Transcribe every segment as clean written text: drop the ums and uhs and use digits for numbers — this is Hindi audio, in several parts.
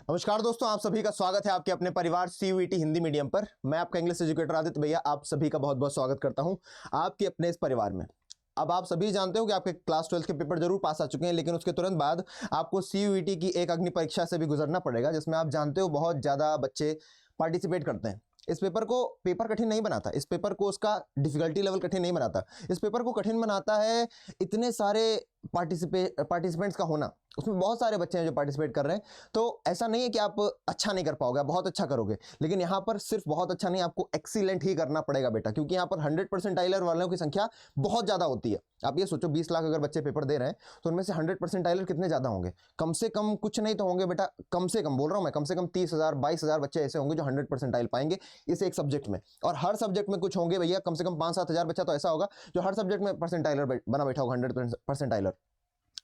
नमस्कार दोस्तों, आप सभी का स्वागत है आपके अपने परिवार सीयूईटी हिंदी मीडियम पर। मैं आपका इंग्लिश एजुकेटर आदित्य भैया आप सभी का बहुत बहुत स्वागत करता हूं आपके अपने इस परिवार में। अब आप सभी जानते हो कि आपके क्लास 12 के पेपर जरूर पास आ चुके हैं, लेकिन उसके तुरंत बाद आपको सीयूईटी की एक अग्नि परीक्षा से भी गुजरना पड़ेगा, जिसमें आप जानते हो बहुत ज़्यादा बच्चे पार्टिसिपेट करते हैं। इस पेपर कठिन नहीं बनाता, इस पेपर को उसका डिफिकल्टी लेवल कठिन नहीं बनाता। इस पेपर को कठिन बनाता है इतने सारे पार्टिसिपेंट्स का होना। उसमें बहुत सारे बच्चे हैं जो पार्टिसिपेट कर रहे हैं, तो ऐसा नहीं है कि आप अच्छा नहीं कर पाओगे, आप बहुत अच्छा करोगे। लेकिन यहाँ पर सिर्फ बहुत अच्छा नहीं, आपको एक्सीलेंट ही करना पड़ेगा बेटा, क्योंकि यहाँ पर 100% टाइलर वालों की संख्या बहुत ज़्यादा होती है। आप ये सोचो 20 लाख अगर बच्चे पेपर दे रहे हैं तो उनमें से 100% टाइलर कितने ज़्यादा होंगे? कम से कम कुछ नहीं तो होंगे बेटा, कम से कम बोल रहा हूँ मैं, कम से कम 30,000 22,000 बच्चे ऐसे होंगे जो 100% टाइल पाएंगे इस एक सब्जेक्ट में। और हर सब्जेक्ट में कुछ होंगे भैया, कम से कम 5-7 हज़ार बच्चा तो ऐसा होगा जो हर सब्जेक्ट में परसेंटाइलर बना बैठा होगा, 100% टाइलर।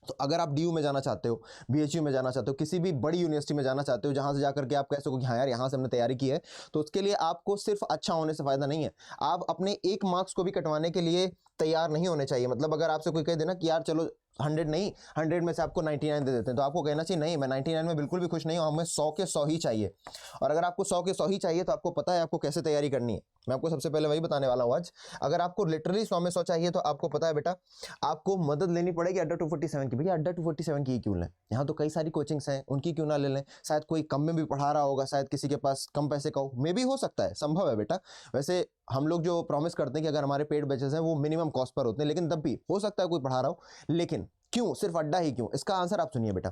तो अगर आप डीयू में जाना चाहते हो, बीएचयू में जाना चाहते हो, किसी भी बड़ी यूनिवर्सिटी में जाना चाहते हो जहां से जाकर के आप कह सको कि हाँ यार यहाँ से हमने तैयारी की है, तो उसके लिए आपको सिर्फ अच्छा होने से फायदा नहीं है, आप अपने एक मार्क्स को भी कटवाने के लिए तैयार नहीं होने चाहिए। मतलब अगर आपसे कोई कह देना कि यार चलो 100 नहीं, 100 में से आपको 99 दे देते हैं, तो आपको कहना चाहिए नहीं, मैं 99 में बिल्कुल भी खुश नहीं हूँ, हमें 100 के 100 ही चाहिए। और अगर आपको 100 के 100 ही चाहिए तो आपको पता है आपको कैसे तैयारी करनी है। मैं आपको सबसे पहले वही बताने वाला हूँ आज। अगर आपको लिटरली 100 में 100 चाहिए तो आपको पता है बेटा, आपको मदद लेनी पड़ेगी अड्डा 247 की। भैया अड्डा 247 की क्यों लें? यहाँ तो कई सारी कोचिंग्स हैं, उनकी क्यों ना ले लें? शायद कोई कम में भी पढ़ा रहा होगा, शायद किसी के पास कम पैसे का हो, मे भी हो सकता है, संभव है बेटा। वैसे हम लोग जो प्रॉमिस करते हैं कि अगर हमारे पेड बैचेस हैं वो मिनिमम कॉस्ट पर होते हैं, लेकिन तब भी हो सकता है कोई पढ़ा रहा हो। लेकिन क्यों सिर्फ अड्डा ही क्यों? इसका आंसर आप सुनिए बेटा।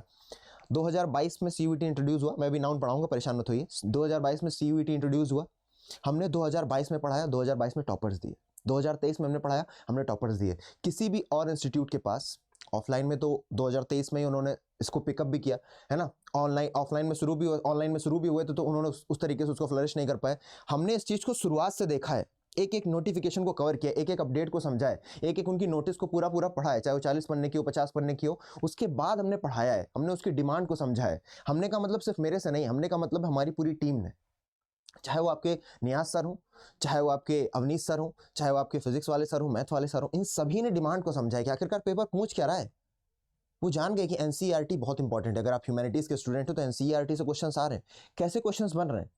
2022 में सीयूईटी इंट्रोड्यूस हुआ, मैं भी नाउन पढ़ाऊंगा, परेशान मत होइए। 2022 में सीयूईटी इंट्रोड्यूस हुआ, हमने 2022 में पढ़ाया, 2022 में टॉपर्स दिए। 2023 में हमने पढ़ाया, हमने टॉपर्स दिए। किसी भी और इंस्टीट्यूट के पास ऑफलाइन में तो 2023 में ही उन्होंने इसको पिकअप भी किया है ना, ऑनलाइन ऑफलाइन में शुरू भी हुआ, ऑनलाइन में शुरू भी हुए तो उन्होंने उस तरीके से उसको फ्लरिश नहीं कर पाए। हमने इस चीज़ को शुरुआत से देखा है, एक एक नोटिफिकेशन को कवर किया, एक एक अपडेट को समझा है, एक एक उनकी नोटिस को पूरा पूरा पढ़ा है, चाहे वो 40 पन्ने की हो, 50 पन्ने की हो। उसके बाद हमने पढ़ाया है, हमने उसकी डिमांड को समझा है। हमने का मतलब सिर्फ मेरे से नहीं, हमने का मतलब हमारी पूरी टीम ने, चाहे वो आपके नियाज सर हो, चाहे वो आपके अवनीश सर हो, चाहे वो आपके फिजिक्स वाले सर हो, मैथ वाले सर हो, इन सभी ने डिमांड को समझा है कि आखिरकार पेपर पूछ क्या रहा है। वो जान गए कि एनसीईआरटी बहुत इंपॉर्टेंट है। अगर आप ह्यूमैनिटीज के स्टूडेंट हो तो एनसीईआरटी से क्वेश्चंस आ रहे हैं, कैसे क्वेश्चंस बन रहे हैं,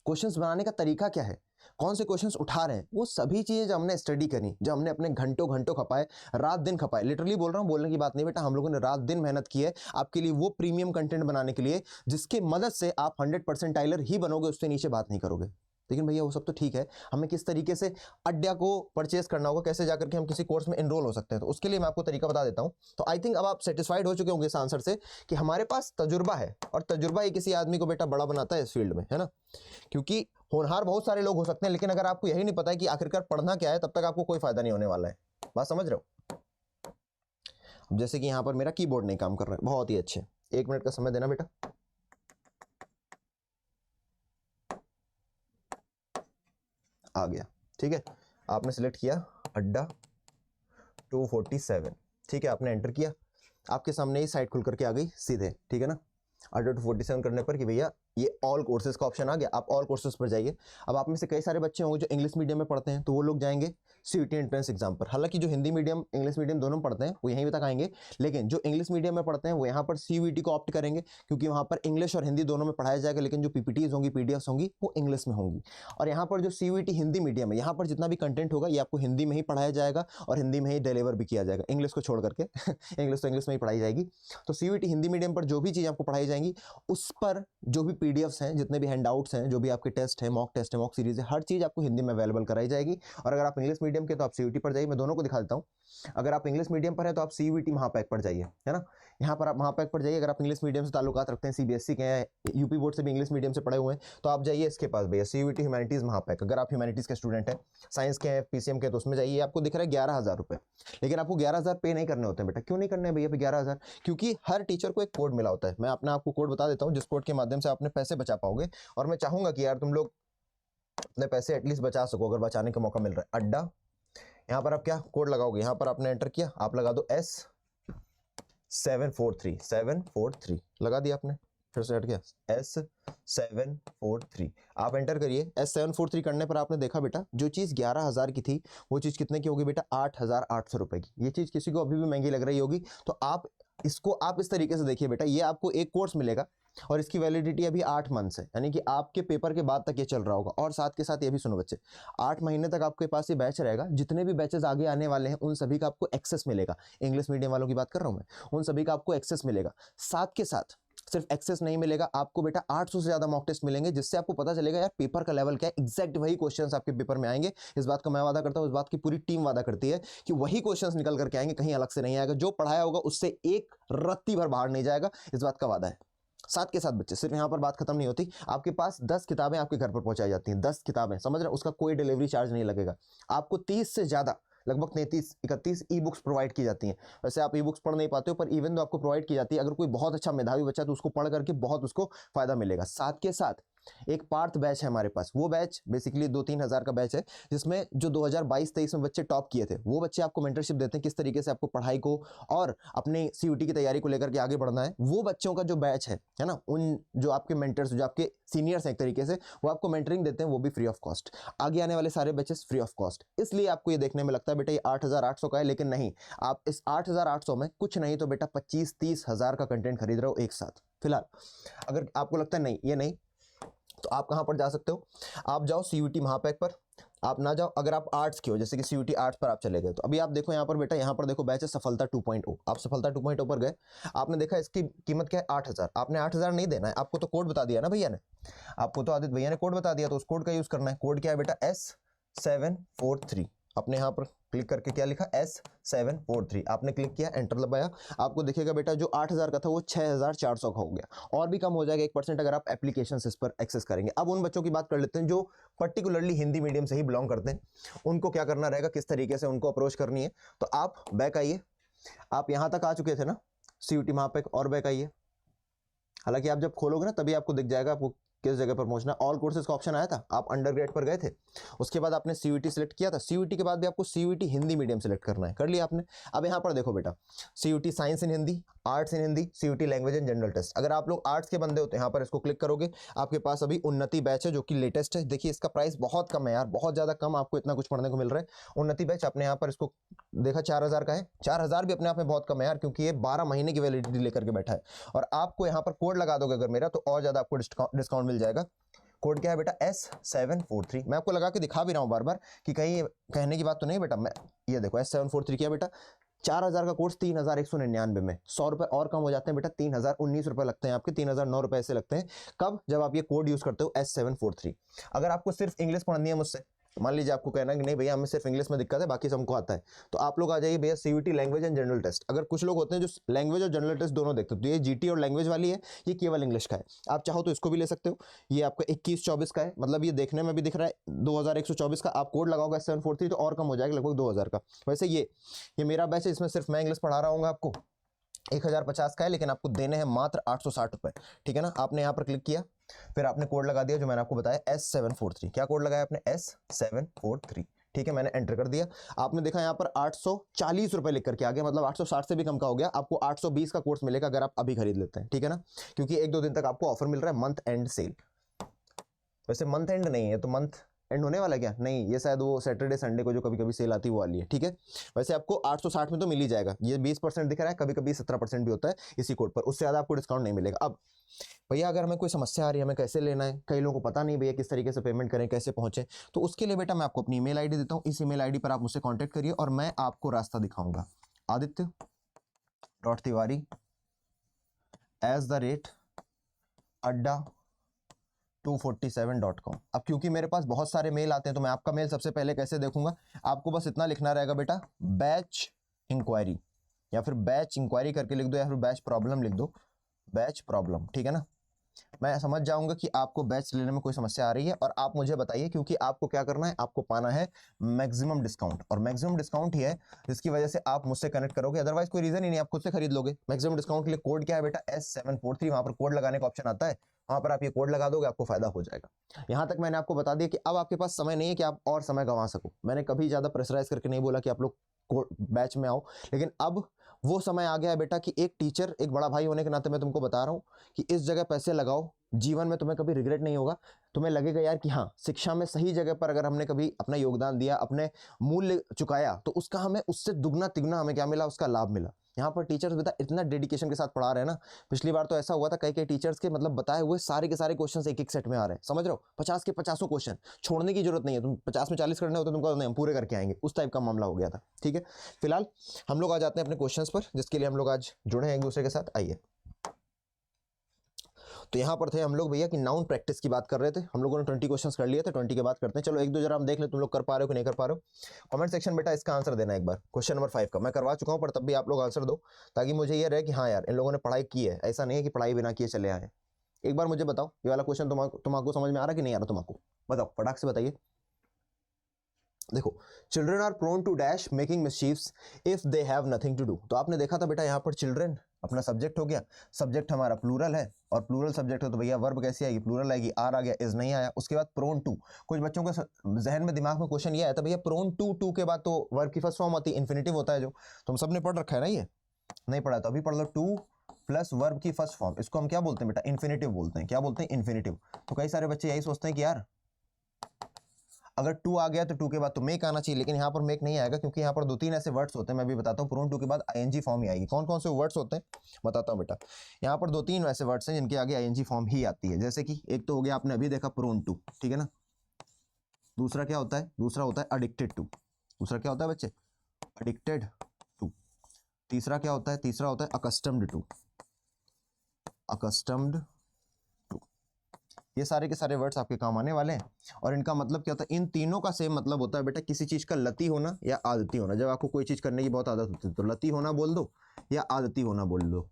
क्वेश्चंस बनाने का तरीका क्या है, कौन से क्वेश्चंस उठा रहे हैं, वो सभी चीजें जो हमने स्टडी करी, जो हमने अपने घंटों घंटों खपाए, रात दिन खपाए, लिटरली बोल रहा हूँ, बोलने की बात नहीं बेटा, हम लोगों ने रात दिन मेहनत की है आपके लिए वो प्रीमियम कंटेंट बनाने के लिए जिसके मदद से आप 100% टाइलर ही बनोगे, उससे नीचे बात नहीं करोगे। लेकिन भैया वो सब तो ठीक है, हमें किस तरीके से अड्डा को परचेस करना होगा, कैसे जाकर के हम किसी कोर्स में एनरोल हो सकते हैं, तो उसके लिए मैं आपको तरीका बता देता हूं। तो आई थिंक अब आप सेटिस्फाइड हो चुके होंगे इस आंसर से कि हमारे पास तजुर्बा है, और तजुर्बा ही किसी आदमी को बेटा बड़ा बनाता है इस फील्ड में, है ना। क्योंकि होनहार बहुत सारे लोग हो सकते हैं, लेकिन अगर आपको यही नहीं पता है कि आखिरकार पढ़ना क्या है, तब तक आपको कोई फायदा नहीं होने वाला है। बात समझ रहे हो? अब जैसे कि यहाँ पर मेरा कीबोर्ड नहीं काम कर रहा है, बहुत ही अच्छे, 1 मिनट का समय देना बेटा। आ गया, ठीक है। आपने सिलेक्ट किया अड्डा 247, ठीक है, आपने एंटर किया, आपके सामने ही साइट खुल करके आ गई सीधे, ठीक है ना। अड्डा 247 करने पर कि भैया ये ऑल कोर्सेज का ऑप्शन आ गया, आप ऑल कोर्सेज पर जाइए। अब आप में से कई सारे बच्चे होंगे जो इंग्लिश मीडियम में पढ़ते हैं, तो वो लोग जाएंगे सीयूईटी एंट्रेंस एग्जाम पर। हालांकि जो हिंदी मीडियम इंग्लिश मीडियम दोनों पढ़ते हैं वो यहीं तक आएंगे, लेकिन जो इंग्लिश मीडियम में पढ़ते हैं वो यहाँ पर सीयूईटी को ऑप्ट करेंगे, क्योंकि वहाँ पर इंग्लिश और हिंदी दोनों में पढ़ाया जाएगा, लेकिन जो पीपीटीज होंगी, पीडीएफ्स होंगी, वो इंग्लिश में होंगी। और यहाँ पर जो सीयूईटी हिंदी मीडियम है, यहाँ पर जितना भी कंटेंट होगा ये आपको हिंदी में ही पढ़ाया जाएगा और हिंदी में ही डिलीवर भी किया जाएगा, इंग्लिश को छोड़ करके इंग्लिश तो इंग्लिश में ही पढ़ाई जाएगी। तो सीयूईटी हिंदी मीडियम पर जो भी चीज़ आपको पढ़ाई जाएंगी, उस पर जो भी पीडीएफ्स हैं, जितने भी हैंडआउट्स हैं, जो भी आपके टेस्ट है, मॉक टेस्ट है, मॉक सीरीज है, हर चीज़ आपको हिंदी में अवेलेबल कराई जाएगी। और अगर आप इंग्लिश मीडियम के तो आप सीयूईटी पर जाइए, मैं दोनों को दिखा देता हूँ। अगर आप इंग्लिश मीडियम पर है तो आप सीयूईटी महापैक पर जाइए, है ना, यहाँ पर आप महापैक पर जाइए। अगर आप इंग्लिश मीडियम से ताल्लुकात रखते हैं, सीबीएसई के हैं, यूपी बोर्ड से भी इंग्लिश मीडियम से पढ़े हुए हैं, तो आप जाइए इसके पास भैया, सीयूईटी ह्यूमैनिटीज महापैक। अगर आप ह्यूमैनिटीज के स्टूडेंट हैं, साइंस के हैं, पीसीएम के, तो उसमें जाइए, आपको दिख रहा है 11,000 रुपये। लेकिन आपको 11,000 पे नहीं करने होते हैं बेटा। क्यों नहीं करने हैं भैया 11,000? क्योंकि हर टीचर को एक कोड मिला होता है। मैं अपना आपको कोड बता देता हूँ, जिस कोड के माध्यम से आप अपने पैसे बचा पाओगे। और मैं चाहूंगा कि यार तुम लोग अपने पैसे एटलीस्ट बचा सको, अगर बचाने का मौका मिल रहा है। अड्डा, यहाँ पर आप क्या कोड लगाओगे, यहाँ पर आपने एंटर किया, आप लगा दो S743 लगा दिया आपने, फिर से हट गया S743, आप एंटर करिए। S743 करने पर आपने देखा बेटा, जो चीज़ 11,000 की थी वो चीज़ कितने की होगी बेटा? 8,800 रुपए की। ये चीज़ किसी को अभी भी महंगी लग रही होगी, तो आप इसको आप इस तरीके से देखिए बेटा, ये आपको एक कोर्स मिलेगा, और इसकी वैलिडिटी अभी 8 मंथ्स है, यानी कि आपके पेपर के बाद तक ये चल रहा होगा। और साथ के साथ ये भी सुनो बच्चे, 8 महीने तक आपके पास ये बैच रहेगा। जितने भी बैचेस आगे आने वाले हैं उन सभी का आपको एक्सेस मिलेगा। इंग्लिश मीडियम वालों की बात कर रहा हूँ मैं, उन सभी का आपको एक्सेस मिलेगा। साथ के साथ सिर्फ एक्सेस नहीं मिलेगा आपको बेटा, 800 से ज्यादा मॉक टेस्ट मिलेंगे, जिससे आपको पता चलेगा यार पेपर का लेवल क्या है। एग्जैक्ट वही क्वेश्चंस आपके पेपर में आएंगे, इस बात का मैं वादा करता हूं, इस बात की पूरी टीम वादा करती है कि वही क्वेश्चंस निकल करके आएंगे, कहीं अलग से नहीं आएगा। जो पढ़ाया होगा उससे एक रत्ती भर बाहर नहीं जाएगा, इस बात का वादा है। साथ के साथ बच्चे, सिर्फ यहाँ पर बात खत्म नहीं होती, आपके पास 10 किताबें आपके घर पर पहुंचाई जाती हैं। 10 किताबें, समझ रहे हैं, उसका कोई डिलीवरी चार्ज नहीं लगेगा। आपको 30 से ज्यादा, लगभग 33-31 ई बुक्स प्रोवाइड की जाती हैं। वैसे आप ई बुक्स पढ़ नहीं पाते हो, पर इवन तो आपको प्रोवाइड की जाती है। अगर कोई बहुत अच्छा मेधावी बच्चा है तो उसको पढ़ करके बहुत उसको फायदा मिलेगा। साथ के साथ एक पार्थ बैच है हमारे पास। वो बैच बेसिकली 2-3 हज़ार का बैच है, जिसमें जो 2022-23 में बच्चे टॉप किए थे वो बच्चे आपको मेंटरशिप देते हैं, किस तरीके से आपको पढ़ाई को और अपनी सीयूटी की तैयारी को लेकर के आगे बढ़ना है। वो बच्चों का जो बैच है ना, उन जो आपके मेंटर्स, जो आपके सीनियर्स हैं एक तरीके से, वो आपको मेंटरिंग देते हैं, वो भी फ्री ऑफ कॉस्ट। आगे आने वाले सारे बैचेस फ्री ऑफ कॉस्ट। इसलिए आपको ये देखने में लगता है बेटा ये 8,800 का है, लेकिन नहीं, आप इस 8,800 में कुछ नहीं तो बेटा 25-30 हज़ार का कंटेंट खरीद रहे हो एक साथ फिलहाल। अगर आपको लगता है नहीं ये नहीं, तो आप कहां पर जा सकते हो, आप जाओ सीयूटी महापैक पर। आप ना जाओ अगर आप आर्ट्स के हो, जैसे कि सीयूटी आर्ट्स पर आप चले गए, तो अभी आप देखो यहाँ पर बेटा, यहाँ पर देखो बैच है सफलता 2.0। आप सफलता 2.0 पर गए, आपने देखा इसकी कीमत क्या है 8,000। आपने 8,000 नहीं देना है, आपको तो कोड बता दिया ना भैया ने, आपको तो आदित्य भैया ने कोड बता दिया, तो उस कोड का यूज करना है। कोड क्या है बेटा S743। आपने यहाँ पर क्लिक करके क्या लिखा S743, आपने क्लिक किया, एंटर दबाया, आपको दिखेगा बेटा जो 8,000 का था वो 6,400 का हो गया, और भी कम हो जाएगा 1% अगर आप एप्लीकेशन इस पर एक्सेस करेंगे। अब उन बच्चों की बात कर लेते हैं जो पर्टिकुलरली हिंदी मीडियम से ही बिलोंग करते हैं, उनको क्या करना रहेगा, किस तरीके से उनको अप्रोच करनी है। तो आप बैक आइए, आप यहाँ तक आ चुके थे ना सीयूटी महापैक, और बैक आइए। हालांकि आप जब खोलोगे ना तभी आपको दिख जाएगा आपको किस जगह पर पहुंचना। ऑल कोर्सेज का ऑप्शन आया था, आप अंडरग्रेड पर गए थे, उसके बाद आपने सीयूटी सिलेक्ट किया था, सीयूटी के बाद भी आपको सीयूटी हिंदी मीडियम सिलेक्ट करना है, कर लिया आपने। अब यहाँ पर देखो बेटा, CUET science in Hindi, arts in Hindi, CUET language and general test. अगर आप लोग आर्ट्स के बंदे होते हैं, यहाँ पर इसको क्लिक करोगे, आपके पास अभी उन्नति बैच है जो कि लेटेस्ट है। देखिए इसका प्राइस बहुत कम है यार, बहुत ज्यादा कम, आपको इतना कुछ पढ़ने को मिल रहा है। उन्नति बैच आपने यहाँ पर इसको देखा 4,000 का है। 4,000 भी अपने आप में बहुत कम है यार, क्योंकि ये 12 महीने की वैलिडिटी लेकर के बैठा है। और आपको यहाँ पर कोड लगा दोगे अगर मेरा, तो और ज्यादा आपको डिस्काउंट मिल जाएगा। कोड क्या है बेटा S743। मैं आपको लगा के दिखा भी रहा हूँ बार बार कि कहीं कहने की बात तो नहीं बेटा। मैं ये देखो S743 क्या बेटा, 4,000 का कोर्स 3,199 में, 100 रुपए और कम हो जाते हैं बेटा, 3,019 रुपए लगते हैं आपके, 3,009 रुपए से लगते हैं। कब? जब आप ये कोड यूज करते हो S743। अगर आपको सिर्फ इंग्लिश पढ़नी है मुझसे, मान लीजिए आपको कहना है कि नहीं भैया हमें सिर्फ इंग्लिश में दिक्कत है, बाकी सबको आता है, तो आप लोग आ जाइए भैया CUET language and general test. अगर कुछ लोग होते हैं जो लैंग्वेज और जनरल टेस्ट दोनों देखते हो, तो ये जीटी और लैंग्वेज वाली है, ये केवल इंग्लिश का है। आप चाहो तो इसको भी ले सकते हो, ये आपका 21-24 का है, मतलब ये देखने में भी दिख रहा है 2,124 का। आप कोड लगाओगे S743 तो और कम हो जाएगा, लगभग 2,000 का। वैसे ये मेरा बैच है, इसमें सिर्फ मैं इंग्लिश पढ़ा रहा हूँ आपको, 1,050 का है, लेकिन आपको देने हैं मात्र 860 रुपए। ठीक है ना, आपने यहाँ पर क्लिक किया, फिर आपने कोड लगा दिया जो मैंने आपको बताया S743। क्या कोड लगाया आपने? S743। ठीक है, मैंने एंटर कर दिया। आपने देखा यहाँ पर 840 रुपए लिख करके आ गया, मतलब 860 से भी कम का हो गया। आपको 820 का कोर्स मिलेगा अगर आप अभी खरीद लेते हैं। ठीक है ना, क्योंकि 1-2 दिन तक आपको ऑफर मिल रहा है, मंथ एंड सेल। वैसे मंथ एंड नहीं है, तो मंथ एंड होने वाला क्या नहीं, ये शायद वो सैटरडे संडे को जो कभी कभी सेल आती है वो वाली है। ठीक है, वैसे आपको 860 में तो मिल ही जाएगा। ये 20% दिख रहा है, कभी कभी 17% भी होता है इसी कोड पर, उससे ज़्यादा आपको डिस्काउंट नहीं मिलेगा। अब भैया अगर हमें कोई समस्या आ रही है, हमें कैसे लेना है, कई लोगों को पता नहीं भैया किस तरीके से पेमेंट करें, कैसे पहुंचे, तो उसके लिए बेटा मैं आपको अपनी ईमेल आईडी देता हूँ। इस ईमेल आईडी पर आप मुझसे कांटेक्ट करिए और मैं आपको रास्ता दिखाऊंगा। aditya.tiwari@adda247.com। अब क्योंकि मेरे पास बहुत सारे मेल आते हैं, तो मैं आपका मेल सबसे पहले कैसे देखूंगा, आपको बस इतना लिखना रहेगा बेटा, बैच इंक्वायरी, या फिर बैच इंक्वायरी करके लिख दो, या फिर बैच प्रॉब्लम लिख दो, बैच प्रॉब्लम। ठीक है ना, मैं समझ जाऊंगा कि आपको बैच लेने में कोई समस्या आ रही है, और आप मुझे बताइए, क्योंकि आपको क्या करना है, आपको पाना है मैक्सिमम डिस्काउंट, और मैक्सिमम डिस्काउंट ही है जिसकी वजह से आप मुझसे कनेक्ट करोगे, अदरवाइज कोई रीजन ही नहीं, आप खुद से खरीद लोगे। मैक्सिमम डिस्काउंट के लिए कोड क्या है बेटा S743, वहां पर कोड लगाने का ऑप्शन आता है, वहां पर आप ये कोड लगा दोगे, आपको फायदा हो जाएगा। यहां तक मैंने आपको बता दिया कि अब आपके पास समय नहीं है कि आप और समय गंवा सको। मैंने कभी ज्यादा प्रेशराइज करके नहीं बोला कि आप लोग बैच में आओ, लेकिन अब वो समय आ गया है बेटा कि एक टीचर, एक बड़ा भाई होने के नाते मैं तुमको बता रहा हूँ कि इस जगह पैसे लगाओ, जीवन में तुम्हें कभी रिग्रेट नहीं होगा। तुम्हें लगेगा यार कि हाँ, शिक्षा में सही जगह पर अगर हमने कभी अपना योगदान दिया, अपने मूल्य चुकाया, तो उसका हमें उससे दुगना तिगुना हमें क्या मिला, उसका लाभ मिला। यहाँ पर टीचर्स बेटा इतना डेडिकेशन के साथ पढ़ा रहे हैं ना, पिछली बार तो ऐसा हुआ था कई कई टीचर्स के मतलब बताए हुए सारे के सारे क्वेश्चन एक एक सेट में आ रहे हैं, समझ रहे हो, 50 के 50 क्वेश्चन, छोड़ने की जरूरत नहीं है, तुम 50 में 40 करने होते तुमको नहीं, हम पूरे करके आएंगे, उस टाइप का मामला हो गया था। ठीक है, फिलहाल हम लोग आ जाते हैं अपने क्वेश्चन पर, जिसके लिए हम लोग आज जुड़े हैं एक दूसरे के साथ। आइए, तो यहाँ पर थे हम लोग भैया कि नाउन प्रैक्टिस की बात कर रहे थे, हम लोगों ने 20 क्वेश्चंस कर लिए थे, 20 के बाद करते हैं। चलो एक दो जरा हम देख ले तुम लोग कर पा रहे हो कि नहीं कर पा रहे हो। कमेंट सेक्शन बेटा इसका आंसर देना एक बार, क्वेश्चन नंबर 5 का मैं करवा चुका हूँ, पर तब भी आप लोग आंसर दो, ताकि मुझे ये रहे कि हाँ यार इन लोगों ने पढ़ाई की है, ऐसा नहीं है कि पढ़ाई बिना किए चले आए। एक बार मुझे बताओ ये वाला क्वेश्चन तुमको समझ में आ रहा कि नहीं आ रहा, तुमको बताओ, फटाक से बताइए। देखो, children are prone to dash making mischiefs if they have nothing to do. तो आपने देखा था बेटा यहाँ पर चिल्ड्रन अपना सब्जेक्ट हो गया, सब्जेक्ट हमारा प्लूरल है, और प्लूरल सब्जेक्ट हो तो भैया वर्ब कैसी आएगी, प्लूरल आएगी, आर आ गया, इज नहीं आया। उसके बाद प्रोन टू, कुछ बच्चों के जहन में दिमाग में क्वेश्चन ये आया था भैया प्रोन टू के बाद तो वर्ब की फर्स्ट फॉर्म आती है, इन्फिनिटिव होता है, जो तुम सबने पढ़ रखा है ना, ये नहीं पढ़ा तो अभी पढ़ लो, टू प्लस वर्ब की फर्स्ट फॉर्म, इसको हम क्या बोलते हैं बेटा, इन्फिनिटिव बोलते हैं। क्या बोलते हैं, इन्फिनिटिव। तो कई सारे बच्चे यही सोचते हैं कि यार अगर टू आ गया तो टू के बाद तो मेक आना चाहिए, लेकिन यहाँ पर मेक नहीं आएगा, क्योंकि यहाँ पर दो तीन ऐसे वर्ड्स होते हैं, मैं भी बताता हूँ, प्रोन टू के बाद आईएनजी फॉर्म ही आएगी। कौन कौन से वर्ड्स होते हैं बताता हूँ बेटा, यहाँ पर दो तीन ऐसे वर्ड्स हैं जिनके आगे आईएनजी फॉर्म ही आती है। जैसे कि एक तो हो गया आपने अभी देखा प्रोन टू, ठीक है ना, दूसरा क्या होता है, दूसरा होता है अडिक्टेड टू, दूसरा क्या होता है बच्चे, अडिक्टेड टू। तीसरा क्या होता है, तीसरा होता है अकस्टम्ड टू, अकस्टम्ड। ये सारे के सारे वर्ड्स आपके काम आने वाले हैं, और इनका मतलब क्या होता है, इन तीनों का सेम मतलब होता है बेटा, किसी चीज का लती होना या आदती होना। जब आपको कोई चीज करने की बहुत आदत होती है तो लती होना बोल दो या आदती होना बोल दो।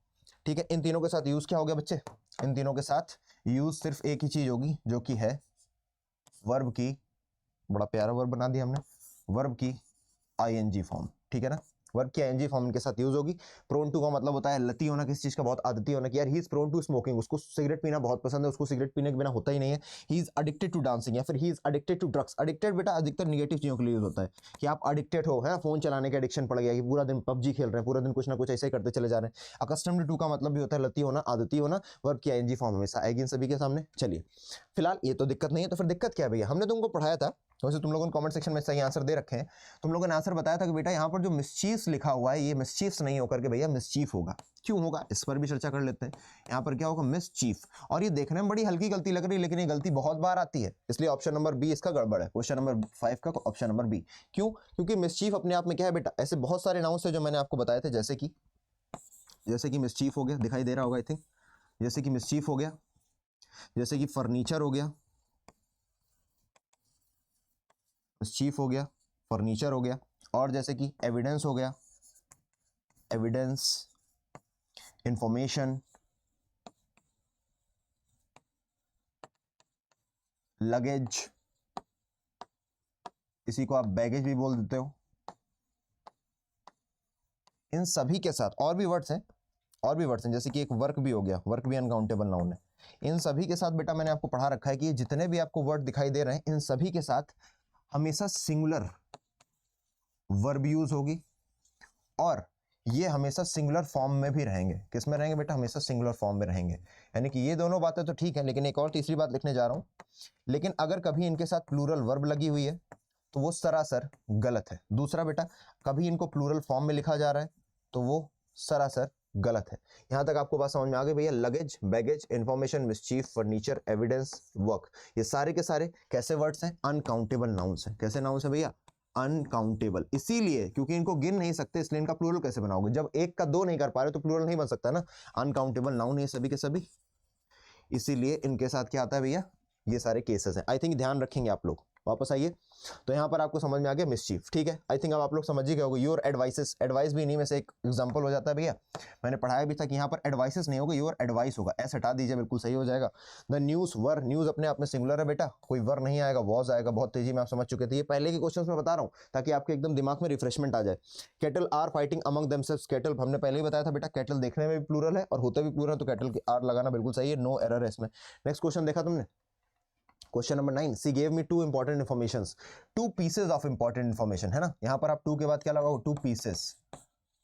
ठीक है, इन तीनों के साथ यूज क्या हो गया बच्चे, इन तीनों के साथ यूज सिर्फ एक ही चीज होगी, जो कि है वर्ब की, बड़ा प्यारा वर्ब बना दिया हमने, वर्ब की आईएनजी फॉर्म। ठीक है ना, वर्ब की आईएनजी फॉर्म इनके साथ यूज होगी। प्रोन टू का मतलब होता है लती होना, किसी चीज का बहुत आदती होना, कि यार he is prone to smoking, उसको सिगरेट पीना बहुत पसंद है, उसको सिगरेट पीने के बिना होता ही नहीं है। He is addicted to dancing, या फिर he is addicted to drugs. Addicted बेटा अधिकतर निगेटिव चीजों के लिए यूज होता है, कि आप एडिक्टेड हो, है फोन चलाने के एडिक्शन पड़ गया, कि पूरा दिन पबजी खेल रहे हैं, पूरा दिन कुछ ना कुछ ऐसे ही करते चले जा रहे हैं। अकस्टम्ड टू का मतलब भी होता है लती होना, आदती होना। वर्ब की आईएनजी फॉर्म हमेशा आएगी इन सभी के सामने। चलिए फिलहाल ये तो दिक्कत नहीं है, तो फिर दिक्कत क्या है भैया, हमने तुमको पढ़ाया था, वैसे तुम लोगों ने कमेंट सेक्शन में सही आंसर दे रखे हैं, तुम लोगों ने आंसर बताया था कि बेटा यहाँ पर जो मिसचीफ्स लिखा हुआ है, ये मिसचीफ्स नहीं होकर के भैया मिसचीफ होगा। क्यों होगा, इस पर भी चर्चा कर लेते हैं। यहाँ पर क्या होगा, मिसचीफ, और ये देखने में बड़ी हल्की गलती लग रही है, लेकिन ये गलती बहुत बार आती है, इसलिए ऑप्शन नंबर बी इसका गड़बड़ है, क्वेश्चन नंबर 5 का ऑप्शन नंबर बी। क्यों, क्योंकि मिसचीफ अपने आप में क्या है बेटा, ऐसे बहुत सारे नाउंस है जो मैंने आपको बताए थे, जैसे कि मिसचीफ हो गया, दिखाई दे रहा होगा आई थिंक, जैसे कि मिसचीफ हो गया, जैसे कि फर्नीचर हो गया, मिसचीफ हो गया, फर्नीचर हो गया, और जैसे कि एविडेंस हो गया, एविडेंस, इंफॉर्मेशन, लगेज, इसी को आप बैगेज भी बोल देते हो। इन सभी के साथ और भी वर्ड्स हैं, और भी वर्ड्स हैं, जैसे कि एक वर्क भी हो गया, वर्क भी अनकाउंटेबल नाउन है। इन सभी के साथ बेटा मैंने आपको पढ़ा रखा है कि जितने भी आपको वर्ड दिखाई दे रहे हैं, इन सभी के साथ हमेशा सिंगुलर वर्ब यूज होगी, और ये हमेशा सिंगुलर फॉर्म में भी रहेंगे। किस में रहेंगे बेटा, हमेशा सिंगुलर फॉर्म में रहेंगे। यानी कि ये दोनों बातें तो ठीक है, लेकिन एक और तीसरी बात लिखने जा रहा हूं, लेकिन अगर कभी इनके साथ प्लूरल वर्ब लगी हुई है तो वो सरासर गलत है। दूसरा बेटा, कभी इनको प्लूरल फॉर्म में लिखा जा रहा है तो वो सरासर गलत है। यहां तक आपको बात समझ में आ गई भैया। Luggage, baggage, information, mischief, furniture, evidence, work, ये सारे के सारे कैसे वर्ड्स हैं, अनकाउंटेबल नाउन्स हैं। कैसे नाउन्स है भैया, अनकाउंटेबल। इसीलिए क्योंकि इनको गिन नहीं सकते, इसलिए इनका प्लूरल कैसे बनाओगे, जब एक का दो नहीं कर पा रहे तो प्लूरल नहीं बन सकता ना। अनकाउंटेबल नाउन ये सभी के सभी, इसीलिए इनके साथ क्या आता है भैया, ये सारे केसेस हैं। आई थिंक ध्यान रखेंगे आप लोग। वापस आइए, तो यहाँ पर आपको समझ में आ गया मिसचीफ, ठीक है। आई थिंक अब आप लोग समझ ही गए होंगे। योर एडवाइसेस, एडवाइस भी इन्हीं में से एक एग्जांपल हो जाता है भैया। मैंने पढ़ाया भी था कि यहाँ पर एडवाइसेस नहीं होगा, योर एडवाइस होगा। ऐसे हटा दीजिए, बिल्कुल सही हो जाएगा। द न्यूज वर, न्यूज अपने आप में सिंगुलर है बेटा, कोई वर नहीं आएगा, वॉज आएगा। बहुत तेजी में आप समझ चुके थे, ये पहले के क्वेश्चन में बता रहा हूँ ताकि आपके एकदम दिमाग में रिफ्रेशमेंट आ जाए। Cattle are fighting among themselves, cattle हमने पहले ही बताया था बेटा, कैटल देखने में भी प्लूरल है और होते भी प्लूरल है, तो कैटल की आर लगाना बिल्कुल सही है, नो एरर है इसमें। नेक्स्ट क्वेश्चन देखा तुमने, question number 9, C gave me two important information, to pieces of important information, है ना। यहाँ पर आप टू के बाद क्या लगाओ, two pieces,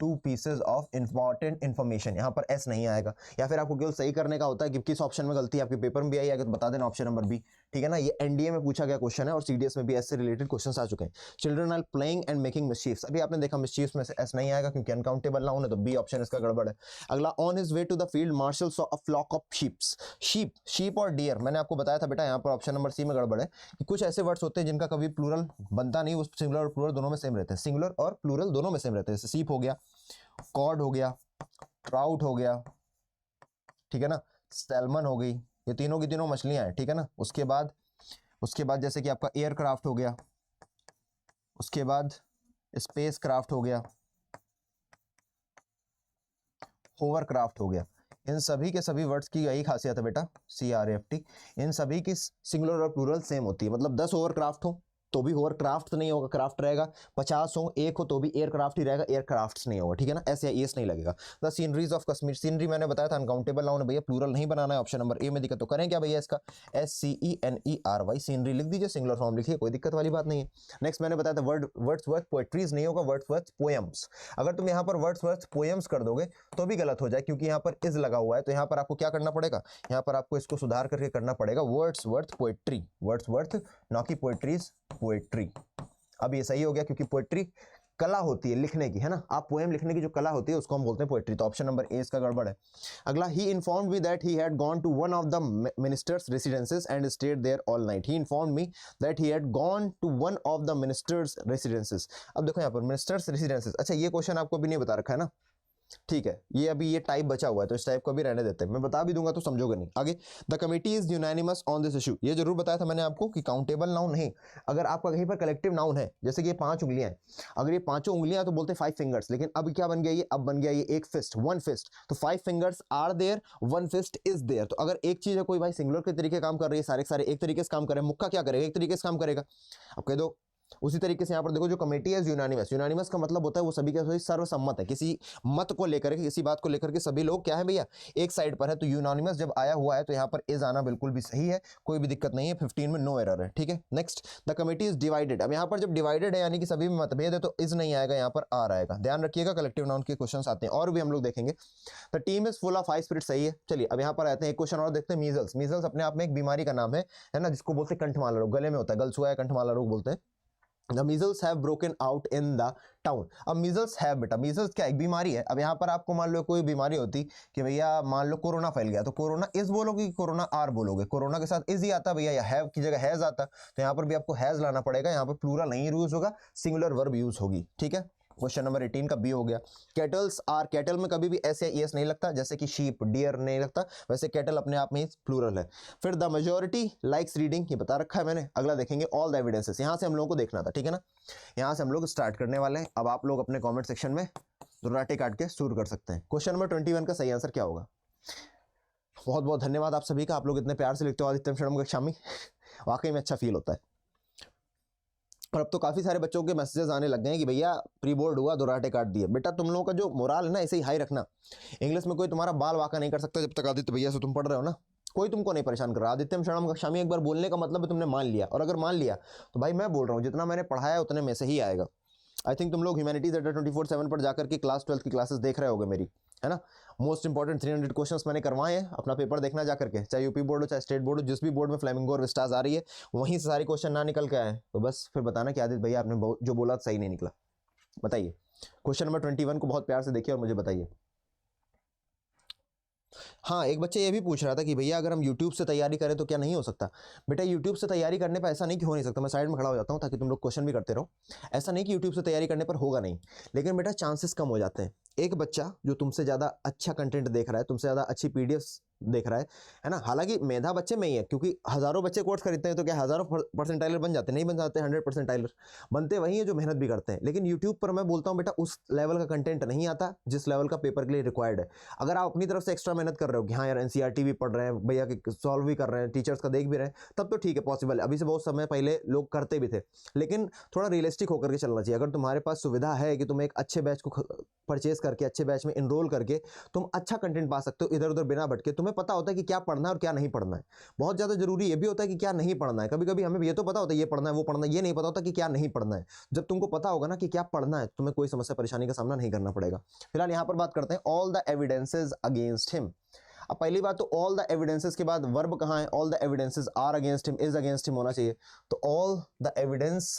2 pieces of important information, यहाँ पर एस नहीं आएगा, या फिर आपको केवल सही करने का होता है कि किस ऑप्शन में गलती है, आपके पेपर में भी आई है तो बता देना ऑप्शन नंबर बी, ठीक है ना। ये एनडीए में पूछा गया क्वेश्चन है और सीडीएस में भी एस से रिलेटेड क्वेश्चन आ चुके हैं। Children are playing and making mischiefs, अभी आपने देखा मिस्चीफ्स में से एस नहीं आएगा क्योंकि अनकाउंटेबल नाउन है, तो बी ऑप्शन इसका गड़बड़ है। अगला, on his way to the field marshal saw a flock of sheeps, sheep और डियर, मैंने आपको बताया था बेटा यहाँ पर ऑप्शन नंबर सी में गड़बड़ है कि कुछ ऐसे वर्ड्स होते हैं जिनका कभी प्लूरल बनता नहीं, वो सिंगुलर और प्लूरल दोनों में सेम रहते हैं, सिंगुलर और प्लूरल दोनों में सेम रहते हैं। जैसे सीप हो गया, कॉड हो गया, ट्राउट हो गया, ठीक है ना, सैल्मन हो गई, ये तीनों की तीनों मछलियां हैं, ठीक है ना। उसके बाद जैसे कि आपका एयरक्राफ्ट हो गया, उसके बाद स्पेस क्राफ्ट हो गया, होवरक्राफ्ट हो गया, इन सभी के सभी वर्ड्स की यही खासियत है बेटा, CRAFT, इन सभी की सिंगुलर और प्लूरल सेम होती है। मतलब 10 होवरक्राफ्ट हो तो भी होवरक्राफ्ट नहीं होगा, क्राफ्ट रहेगा, 50 हो, एक हो तो भी एयरक्राफ्ट ही रहेगा, एयरक्राफ्ट्स नहीं होगा, ठीक है ना, ऐसे एस नहीं लगेगा। The sceneries of Kashmir, scenery मैंने बताया था अनकाउंटेबल नाउन है भैया, प्लूरल नहीं बनाना है, ऑप्शन नंबर ए में दिक्कत, तो करें क्या भैया इसका SCENERY, सीनरी लिख दीजिए, सिंगुलर फॉर्म लिखिए, कोई दिक्कत वाली बात नहीं है। नेक्स्ट मैंने बताया था वर्ड्सवर्थ पोएट्रीज नहीं होगा, वर्ड्सवर्थ पोएम्स, अगर तुम यहाँ पर वर्ड्सवर्थ पोएम्स कर दोगे तो भी गलत हो जाए क्योंकि यहाँ पर इज लगा हुआ है, तो यहाँ पर आपको क्या करना पड़ेगा, यहाँ पर आपको इसको सुधार करके करना पड़ेगा वर्ड्सवर्थ पोएट्री, वर्ड्सवर्थ ना कि पोएट्रीज, पोएट्री। अब ये सही हो गया क्योंकि पोएट्री कला होती है लिखने की, है ना, आप पोएम लिखने की जो कला होती है उसको हम बोलते हैं पोएट्री, तो ऑप्शन नंबर ए इसका गड़बड़ है। अगला, he informed me that he had gone to one of the ministers residences and stayed there all night, he informed me that he had gone to one of the ministers residences. अब देखो यहाँ पर मिनिस्टर्स रेसिडेंसेस, अच्छा ये क्वेश्चन आपको भी नहीं बता रखा है ना, ठीक है, ये अभी ये टाइप बचा हुआ है तो इस टाइप को भी रहने देते हैं, मैं बता भी दूंगा तो समझोगे नहीं। आगे, the committee is unanimous on this issue, ये जरूर बताया था मैंने आपको कि काउंटेबल नाउन नहीं, अगर आपका कहीं पर कलेक्टिव नाउन है, जैसे कि ये 5 उंगलियां हैं, अगर ये 5 उंगलियां तो बोलते हैं 5 फिंगर्स, लेकिन अब क्या बन गया ये, अब बन गया ये एक फिस्ट, 1 फिस्ट, तो 5 fingers are there, 1 fist is there. तो अगर एक चीज है कोई भाई सिंगुलर के तरीके काम कर रही है, सारे सारे एक तरीके से काम कर रहे हैं, मुक्का क्या करेगा, एक तरीके से काम करेगा, अब कह दो। उसी तरीके से यहाँ पर देखो जो कमेटी है यूनानिमस, यूनानिमस का मतलब होता है वो सभी के सभी सर्वसम्मत है, किसी मत को लेकर के, किसी बात को लेकर के सभी लोग क्या है भैया एक साइड पर है, तो यूनानिमस जब आया हुआ है तो यहाँ पर इज आना बिल्कुल भी सही है, कोई भी दिक्कत नहीं है, 15 में नो एरर है, ठीक है। Next, the committee is divided, अब यहाँ पर जब डिवाइडेड है यानी कि सभी में मतभेद है तो इज नहीं आएगा, यहाँ पर आर आएगा, ध्यान रखिएगा, कलेक्टिव नाउन के क्वेश्चन आते हैं और भी हम लोग देखेंगे। The team is full of high spirit, सही है। चलिए अब यहाँ पर आते हैं एक क्वेश्चन और देखते हैं, मीजल्स, मीजल्स अपने आप में एक बीमारी का नाम है ना, जिसको बोलते हैं कंठमाला रोग, गले में होता है, गलसुआ या कंठमाला रोग बोलते हैं। The measles have broken out in the town, अब measles है बेटा, measles क्या एक बीमारी है। अब यहाँ पर आपको मान लो कोई बीमारी होती कि भैया मान लो कोरोना फैल गया, तो कोरोना इज बोलोगे कि कोरोना आर बोलोगे, कोरोना के साथ इज ही आता भैया, या हैव की जगह हैज आता, तो यहाँ पर भी आपको हैज लाना पड़ेगा, यहाँ पर प्लूरल नहीं यूज होगा, सिंगुलर वर्ब यूज होगी, ठीक है। क्वेश्चन नंबर 18 का बी हो गया। कैटल्स आर, कैटल में कभी भी एस या ईएस नहीं लगता, जैसे कि शीप डियर नहीं लगता, वैसे कैटल अपने आप में ही प्लूरल है। फिर द मेजॉरिटी लाइक्स रीडिंग, ये बता रखा है मैंने। अगला देखेंगे ऑल द एविडेंसेस, यहाँ से हम लोगों को देखना था, ठीक है ना, यहाँ से हम लोग स्टार्ट करने वाले हैं। अब आप लोग अपने कॉमेंट सेक्शन में दुर्राटे काट के शुरू कर सकते हैं। क्वेश्चन नंबर 21 का सही आंसर क्या होगा। बहुत बहुत धन्यवाद आप सभी का, आप लोग इतने प्यार से लिखते हो आदित्यम शर्मा कक्षामी, वाकई में अच्छा फील होता है। और अब तो काफ़ी सारे बच्चों के मैसेजेस आने लग गए हैं कि भैया प्री बोर्ड हुआ दुर्राटे काट दिए। बेटा तुम लोगों का जो मोराल है ना ऐसे ही हाई रखना, इंग्लिश में कोई तुम्हारा बाल वाका नहीं कर सकता जब तक आदित्य भैया से तुम पढ़ रहे हो ना, कोई तुमको नहीं परेशान कर रहा। आदित्यम शरणम कक्षामी एक बार बोलने का मतलब है तुमने मान लिया, और अगर मान लिया तो भाई मैं बोल रहा हूँ जितना मैंने पढ़ाया उतने में से ही आएगा। आई थिंक तुम लोग ह्यूमैनिटीज अड्डा 24/7 पर जाकर के क्लास 12 की क्लासेस देख रहे होगे मेरी, है ना। मोस्ट इंपॉर्टेंट 300 क्वेश्चंस मैंने करवाए हैं, अपना पेपर देखना जा करके, चाहे यूपी बोर्ड हो चाहे स्टेट बोर्ड हो, जिस भी बोर्ड में फ्लेमिंगो और विस्टास आ रही है वहीं से सारे क्वेश्चन ना निकल के आए तो बस फिर बताना कि आदित्य भैया आपने जो बोला सही नहीं निकला। बताइए क्वेश्चन नंबर 21 को बहुत प्यार से देखिए और मुझे बताइए। हाँ, एक बच्चा ये भी पूछ रहा था कि भैया अगर हम YouTube से तैयारी करें तो क्या नहीं हो सकता। बेटा YouTube से तैयारी करने पर ऐसा नहीं कि हो नहीं सकता, मैं साइड में खड़ा हो जाता हूँ ताकि तुम लोग क्वेश्चन भी करते रहो। ऐसा नहीं कि YouTube से तैयारी करने पर होगा नहीं, लेकिन बेटा चांसेस कम हो जाते हैं। एक बच्चा जो तुमसे ज़्यादा अच्छा कंटेंट देख रहा है, तुमसे ज़्यादा अच्छी PDFs देख रहा है ना, हालांकि मेधा बच्चे में ही है क्योंकि हज़ारों बच्चे कोर्स खरीदते हैं तो क्या हज़ारों परसेंटाइलर बन जाते हैं, नहीं बन जाते, 100 परसेंटाइलर बनते वही है जो मेहनत भी करते हैं। लेकिन यूट्यूब पर मैं बोलता हूँ बेटा उस लेवल का कंटेंट नहीं आता जिस लेवल का पेपर के लिए रिक्वायर्ड है। अगर आप अपनी तरफ से एक्स्ट्रा मेहनत कर रहे हो कि हाँ यार NCERT भी पढ़ रहे हैं भैया के, सॉल्व भी कर रहे हैं, टीचर्स का देख भी रहे हैं, तब तो ठीक है, पॉसिबल है। अभी से बहुत समय पहले लोग करते भी थे, लेकिन थोड़ा रियलिस्टिक होकर के चलना चाहिए। अगर तुम्हारे पास सुविधा है कि तुम एक अच्छे बैच को परचेज करके अच्छे बैच में इनरोल करके तुम अच्छा कंटेंट पा सकते हो, इधर उधर बिना भटके, तुम तुम्हें पता होता है कि क्या पढ़ना है और क्या नहीं पढ़ना है। बहुत ज़्यादा जरूरी ये भी होता है कि क्या नहीं पढ़ना है। कभी कभी हमें ये तो पता होता है ये पढ़ना है वो पढ़ना है, ये नहीं पता होता कि क्या नहीं पढ़ना है। जब तुमको पता होगा ना कि क्या पढ़ना है, तुम्हें कोई समस्या परेशानी का सामना नहीं करना पड़ेगा। फिलहाल यहाँ पर बात करते हैं all the evidences against him. अब पहली बात तो ऑल द एविडेंसेस के बाद वर्ब कहाँ है? All the evidences are against him, is against him होना चाहिए। तो ऑल द एविडेंस,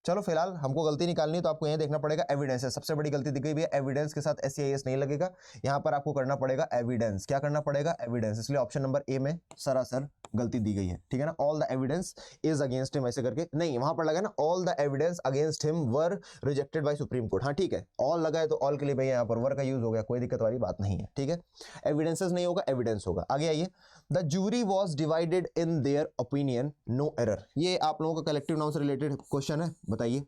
चलो फिलहाल हमको गलती निकालनी है तो आपको यह देखना पड़ेगा एविडेंस है, सबसे बड़ी गलती दी गई है। एविडेंस के साथ SEIS नहीं लगेगा, यहाँ पर आपको करना पड़ेगा एविडेंस। क्या करना पड़ेगा? एविडेंस। इसलिए ऑप्शन नंबर ए में सरासर गलती दी गई है, ठीक है ना। All the evidence is against him ऐसे करके नहीं, वहां पर लगा ना all the evidence against him were rejected by supreme court. हाँ ठीक है, ऑल लगा है तो ऑल के लिए भैया यहाँ पर वर का यूज हो गया, कोई दिक्कत वाली बात नहीं है, ठीक है। एविडेंसेस नहीं होगा, एविडेंस होगा। आगे आइए, the jury was divided in their opinion, no error. ये आप लोगों का कलेक्टिव नाउन से रिलेटेड क्वेश्चन है, बताइए।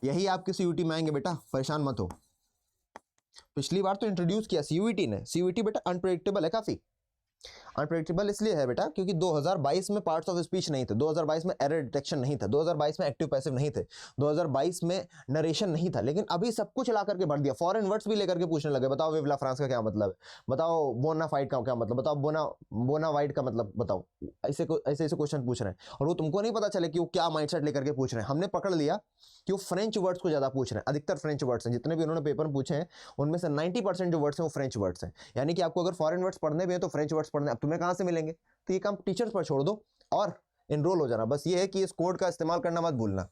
यही आपके CUT में आएंगे बेटा, परेशान मत हो। पिछली बार तो इंट्रोड्यूस किया CUT ने। CUT बेटा अनप्रेडिक्टेबल है काफी। अनप्रेडिक्टेबल इसलिए है बेटा क्योंकि 2022 में पार्ट्स ऑफ स्पीच नहीं थे, 2022 में एरर डिटेक्शन नहीं था, 2022 में एक्टिव पैसिव नहीं थे, 2022 में नरेशन नहीं था, लेकिन अभी सब कुछ ला करके भर दिया। फॉरेन वर्ड्स भी लेकर के पूछने लगे, बताओ विवला फ्रांस का क्या मतलब है, बताओ बोना फाइट का क्या मतलब, बताओ बोना वाइट का मतलब बताओ। ऐसे ऐसे क्वेश्चन पूछ रहे हैं और वो तुमको नहीं पता चले कि वो क्या माइंडसेट लेकर के पूछ रहे हैं। हमने पकड़ लिया कि वो फ्रेंच वर्ड्स को ज्यादा पूछ रहे हैं, अधिकतर फ्रेंच वर्ड्स हैं। जितने भी उन्होंने पेपर पूछे हैं उनमें से 90% जो वर्ड्स हैं वो फ्रेंच वर्ड्स हैं। यानी कि आपको अगर फॉरेन वर्ड्स पढ़ने भी है तो फ्रेंच वर्ड्स पढ़ने, अब तुम्हें कहां से मिलेंगे? तो ये काम टीचर्स पर छोड़ दो और एनरोल हो जाना। बस ये है कि इस कोड का इस्तेमाल करना मत भूलना,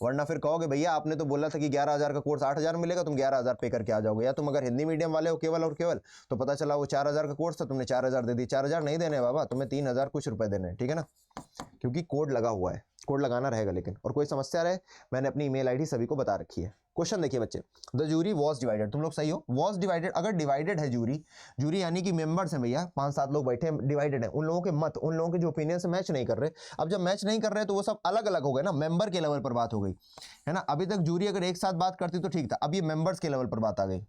वरना फिर कहोगे भैया आपने तो बोला था कि 11,000 का कोर्स 8,000 मिलेगा, तुम 11,000 पे करके आ जाओगे। या तुम अगर हिंदी मीडियम वाले हो केवल और केवल, तो पता चला वो 4,000 का कोर्स था, तुमने 4,000 दे दी। 4,000 नहीं देने बाबा, तुम्हें 3,000 कुछ रुपए देने, ठीक है ना, क्योंकि कोड लगा हुआ है, कोड लगाना रहेगा। लेकिन और कोई समस्या रहे, मैंने अपनी ईमेल आईडी सभी को बता रखी है। क्वेश्चन देखिए बच्चे, द जूरी वॉज डिवाइडेड, तुम लोग सही हो। वॉज डिवाइडेड, अगर डिवाइडेड है जूरी, जूरी यानी कि मेंबर्स हैं भैया, 5-7 लोग बैठे हैं, डिवाइडेड है, उन लोगों के मत, उन लोगों के जो ओपिनियन से मैच नहीं कर रहे। अब जब मैच नहीं कर रहे तो वो सब अलग अलग हो गए ना, मेंबर के लेवल पर बात हो गई है ना। अभी तक जूरी अगर एक साथ बात करती तो ठीक था, अब ये मेंबर्स के लेवल पर बात आ गई।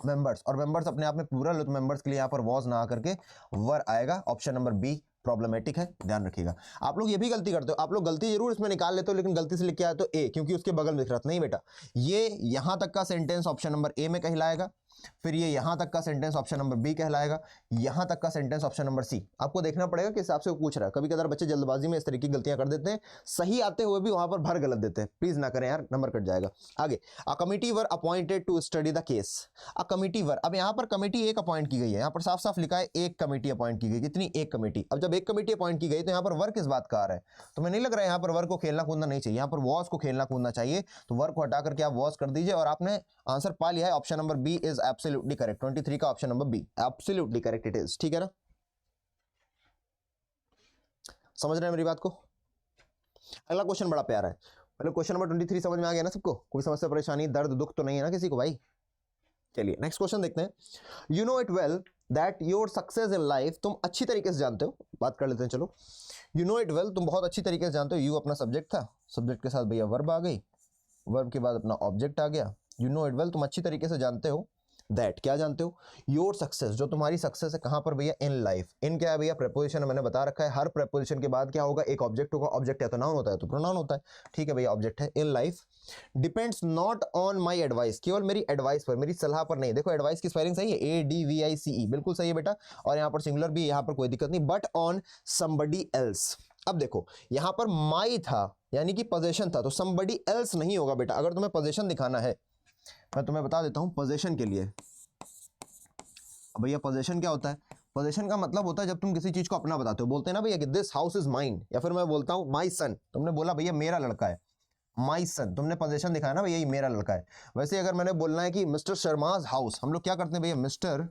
मेंबर्स, और मेंबर्स अपने आप में प्लूरल है तो मेंबर्स के लिए यहाँ पर वॉज ना आकर के वर आएगा। ऑप्शन नंबर बी प्रॉब्लमेटिक है, ध्यान रखिएगा। आप लोग ये भी गलती करते हो, आप लोग गलती जरूर इसमें निकाल लेते हो, लेकिन गलती से लिख के आए तो ए, क्योंकि उसके बगल में दिख रहा था। नहीं बेटा, ये यहां तक का सेंटेंस ऑप्शन नंबर ए में कहलाएगा, फिर ये यहां तक का सेंटेंस ऑप्शन नंबर बी कहलाएगा, यहां तक का सेंटेंस ऑप्शन नंबर सी। आपको देखना पड़ेगा किस हिसाब से वो पूछ रहा है। कभी कभार बच्चे जल्दबाजी में इस तरीके की गलतियां कर देते हैं, सही आते हुए भी वहां पर भर गलत देते हैं। प्लीज ना करें यार, नंबर कट जाएगा। आगे, a committee were appointed to study the case. A committee were, अब यहाँ पर कमिटी एक अपॉइंट की गई है, यहाँ पर साफ साफ लिखा है एक कमेटी अपॉइंट की गई। कितनी? एक कमेटी। अब जब एक कमेटी अपॉइंट की गई तो यहाँ पर वर्क किस बात का आ रहा है? तो मैं नहीं लग रहा है यहाँ पर वर्क को खेलना कूदना नहीं चाहिए, यहाँ पर वॉज को खेलना कूदना चाहिए। तो वर्क को हटा करके आप वॉज कर दीजिए और आपने आंसर पा लिया है। Option number B is absolutely correct. 23 का option number B absolutely correct it is, ठीक है ना। समझ रहे हैं मेरी बात को? अगला क्वेश्चन बड़ा प्यारा है। मतलब क्वेश्चन नंबर 23 समझ में आ गया ना सबको? कोई समस्या परेशानी दर्द दुख तो नहीं है ना किसी को भाई? चलिए नेक्स्ट क्वेश्चन देखते हैं। You know it well that your success in life, तुम अच्छी तरीके से जानते हो, बात कर लेते हैं चलो। यू नो इट वेल, तुम बहुत अच्छी तरीके से जानते हो। यू अपना सब्जेक्ट था, सब्जेक्ट के साथ भैया वर्ब आ गई, वर्ब के बाद अपना ऑब्जेक्ट आ गया। यू नो इट वेल, तुम अच्छी तरीके से जानते हो। दैट, क्या जानते हो? योर सक्सेस, जो तुम्हारी सक्सेस है कहां पर भैया? In life. इन क्या है भैया? प्रेपोजिशन, मैंने बता रखा है। हर प्रेपोजिशन के बाद क्या होगा? एक ऑब्जेक्ट होगा। ऑब्जेक्ट या तो नाउन होता है तो प्रोनाउन होता है, ठीक है भैया, ऑब्जेक्ट है। In life depends not on my advice, केवल मेरी एडवाइस पर, मेरी सलाह पर नहीं। देखो एडवाइस की स्पेलिंग सही है, ADVICE, बिल्कुल सही है बेटा, और यहाँ पर सिंगुलर भी, यहाँ पर कोई दिक्कत नहीं। But on somebody else. अब देखो यहाँ पर माई था यानी कि पोजेशन था, तो समबडी एल्स नहीं होगा बेटा। अगर तुम्हें पोजेशन दिखाना है, मैं तुम्हें बता देता हूं पोजेशन के लिए। भैया पोजेशन क्या होता है? पोजेशन का मतलब होता है जब तुम किसी चीज को अपना बताते हो, बोलते हैं ना भैया कि दिस हाउस इज माइन, या फिर मैं बोलता हूं माई सन, तुमने बोला भैया मेरा लड़का है, माई सन, तुमने पोजेशन दिखाया ना भैया ये मेरा लड़का है। वैसे अगर मैंने बोलना है कि मिस्टर शर्माज हाउस, हम लोग क्या करते हैं भैया? मिस्टर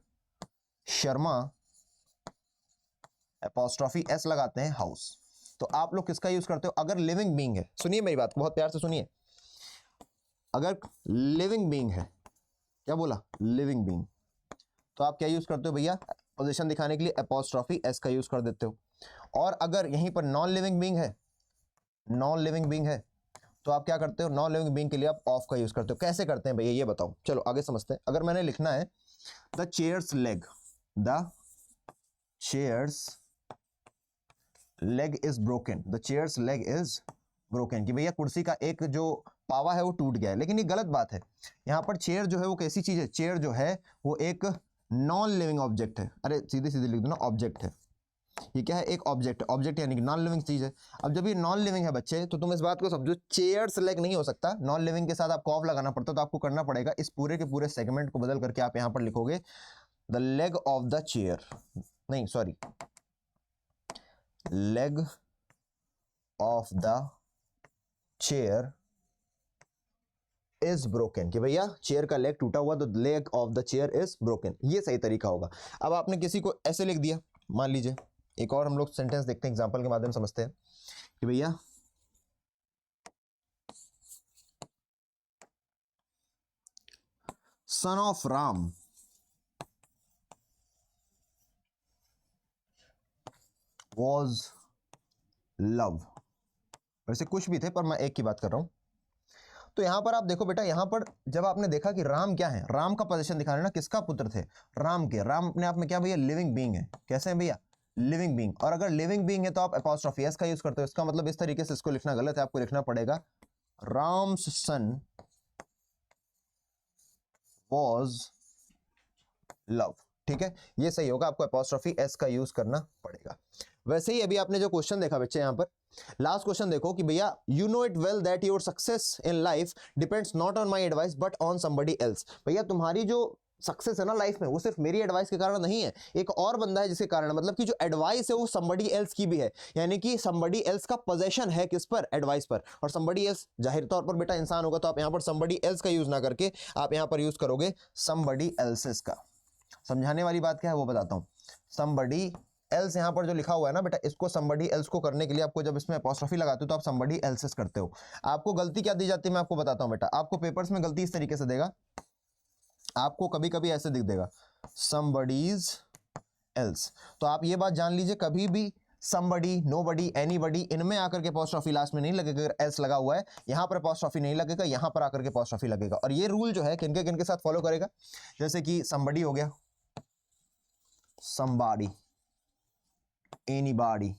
शर्मा एपोस्ट्रोफी एस लगाते हैं, हाउस। तो आप लोग किसका यूज करते हो? अगर लिविंग बीइंग है, सुनिए मेरी बात को बहुत प्यार से सुनिए, अगर लिविंग बीइंग है, क्या बोला? लिविंग बीइंग, तो आप क्या यूज करते हो भैया? पोजीशन दिखाने के लिए एपोस्ट्रोफी एस का यूज कर देते हो। और अगर यहीं पर नॉन लिविंग बीइंग है, नॉन लिविंग बीइंग है, तो आप क्या करते हो? नॉन लिविंग बीइंग के लिए आप ऑफ का यूज करते हो। कैसे करते हैं भैया ये बताओ? चलो आगे समझते हैं। अगर मैंने लिखना है the chairs leg, the chairs leg is broken, the chairs leg is broken, कि भैया कुर्सी का एक जो पावा है वो टूट गया है। लेकिन ये गलत बात है। यहाँ पर चेयर जो है वो कैसी चीज है? चेयर जो है वो एक नॉन लिविंग ऑब्जेक्ट है, अरे सीधे सीधे लिख दो ना, ऑब्जेक्ट है। ये क्या है? एक ऑब्जेक्ट। ऑब्जेक्ट यानी कि नॉन लिविंग चीज है। अब जब ये नॉन लिविंग है बच्चे, तो तुम इस बात को समझो, चेयर्स लेग नहीं हो सकता। नॉन लिविंग के साथ आपको ऑफ लगाना पड़ता, तो आपको करना पड़ेगा इस पूरे के पूरे सेगमेंट को बदल करके आप यहां पर लिखोगे the leg of the chair, नहीं sorry, leg of the chair is broken, कि भैया चेयर का लेग टूटा हुआ, तो leg of the chair is broken. ये सही तरीका होगा। अब आपने किसी को ऐसे लिख दिया, मान लीजिए, एक और हम लोग सेंटेंस देखते हैं, एग्जांपल के माध्यम से समझते हैं कि भैया son of Ram was love. वैसे कुछ भी थे, पर मैं एक की बात कर रहा हूं। तो यहां पर आप देखो बेटा, यहां पर जब आपने देखा कि राम क्या है, राम का पोजीशन दिखा रहे ना, किसका पुत्र थे? राम के। राम अपने आप में क्या भैया? लिविंग बीइंग है। कैसे है भैया? Living being. और अगर लिविंग बीइंग है तो आप अपॉस्ट्रोफी एस का यूज करते हो। इसका मतलब इस तरीके से इसको लिखना गलत है, आपको लिखना पड़ेगा राम्स सन वॉज लव। ठीक है, ये सही होगा, आपको अपॉस्ट्रोफी एस का यूज करना पड़ेगा। वैसे ही अभी आपने जो क्वेश्चन देखा बच्चे, यहां पर लास्ट क्वेश्चन देखो कि भैया you know it well that your success in life depends not on my advice but on somebody else. भैया तुम्हारी जो सक्सेस है ना लाइफ में, वो सिर्फ मेरी एडवाइस के कारण नहीं है, एक और बंदा है जिसके कारण, मतलब कि जो एडवाइस है वो समबडी एल्स की भी है, यानी कि समबडी एल्स का पोजेशन है किस पर? एडवाइस पर। और समबडी एल्स जाहिर तौर पर बेटा इंसान होगा, तो आप यहां पर समबडी एल्स का यूज ना करके आप यहां पर यूज करोगे समबडी एल्सेस का। समझाने वाली बात क्या है वो बताता हूं। somebody else यहां पर जो लिखा हुआ है ना बेटा, इसको somebody else को करने के लिए आपको जब इसमें अपॉस्ट्रोफी लगाते हो तो आप somebody else's करते हो। आपको गलती क्या दी जाती है मैं आपको बताता हूं बेटा। आपको पेपर्स में गलती इस तरीके से देगा, आपको कभी कभी ऐसे दिख देगा somebody's else। तो आप ये बात जान लीजिए, कभी भी somebody, nobody, anybody, इनमें आकर के अपॉस्ट्रोफी लास्ट में नहीं लगेगा। अगर else लगा हुआ है, यहां पर अपॉस्ट्रोफी नहीं लगेगा, यहां पर आकर के अपॉस्ट्रोफी लगेगा। और ये रूल जो है किनके साथ फॉलो करेगा? जैसे कि somebody हो गया, somebody, anybody,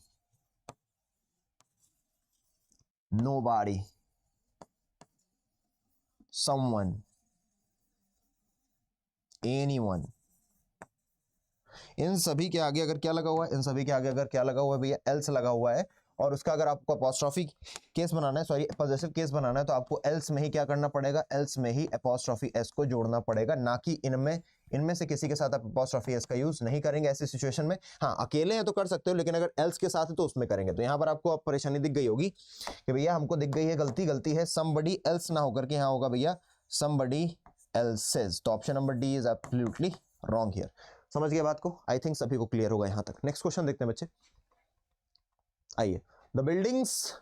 nobody, someone, anyone, इन सभी के आगे अगर क्या लगा हुआ है? इन सभी के आगे अगर क्या लगा हुआ है भैया? एल्स लगा हुआ है। और उसका अगर आपको अपॉस्ट्रोफी केस बनाना है, सॉरी पॉजिटिव केस बनाना है, तो आपको एल्स में ही क्या करना पड़ेगा? एल्स में ही अपॉस्ट्रोफी एस को जोड़ना पड़ेगा, ना कि इनमें से किसी के साथ आप अपॉस्ट्रोफी एस का यूज नहीं करेंगे ऐसी सिचुएशन में। हाँ, अकेले हैं तो कर सकते हो, लेकिन अगर एल्स के साथ है तो उसमें करेंगे। तो यहाँ पर आपको अब परेशानी दिख गई होगी कि भैया हमको दिख गई है गलती है, समबडी एल्स ना होकर के यहाँ होगा भैया समबडी एल्सेस। तो option number D is absolutely wrong here. समझ गए बात को? आई थिंक सभी को क्लियर होगा यहां तक। नेक्स्ट क्वेश्चन देखते हैं बच्चे, आइए। The buildings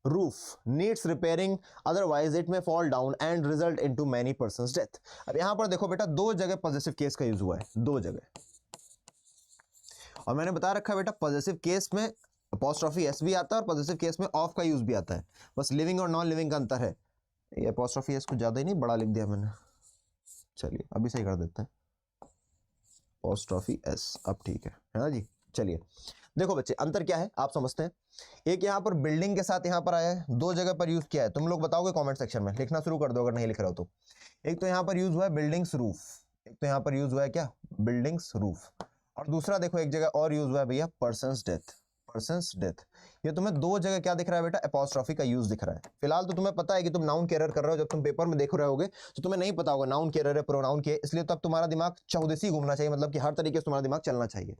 roof needs repairing otherwise it may fall down and result into many persons death. अब यहां पर देखो बेटा, दो जगह पॉजिटिव केस का यूज हुआ है, दो जगह। और मैंने बता रखा है बेटा, पॉजिटिव केस में अपॉस्ट्रोफी एस भी आता है और पॉजिटिव केस में ऑफ का यूज भी आता है। बस लिविंग और नॉन लिविंग का अंतर है। ये अपॉस्ट्रोफी एस कुछ ज्यादा ही नहीं बड़ा लिख दिया मैंने, चलिए अभी सही कर देते हैं। अपॉस्ट्रोफी एस अब ठीक है ना जी। चलिए देखो बच्चे, अंतर क्या है आप समझते हैं। एक यहाँ पर बिल्डिंग के साथ यहाँ पर आया है, दो जगह पर यूज किया है। तुम लोग बताओगे कमेंट सेक्शन में, लिखना शुरू कर दो अगर नहीं लिख रहे हो तो। एक तो यहाँ पर यूज हुआ है बिल्डिंग्स रूफ, एक तो यहाँ पर यूज हुआ है क्या? Buildings roof. और दूसरा देखो एक जगह और यूज हुआ है भैया, पर्सन्स डेथ, पर्सन्स डेथ। ये तुम्हें दो जगह क्या दिख रहा है बेटा? अपॉस्ट्रोफी का यूज दिख रहा है। फिलहाल तो तुम्हें पता है कि तुम नाउन के एरर कर रहे हो, जब तुम पेपर में देख रहे होगे तो तुम्हें नहीं पता होगा नाउन के एरर है प्रोनाउन के, इसलिए तो अब तुम्हारा दिमाग चौदेसी घूमना चाहिए, मतलब कि हर तरीके से तुम्हारा दिमाग चलना चाहिए।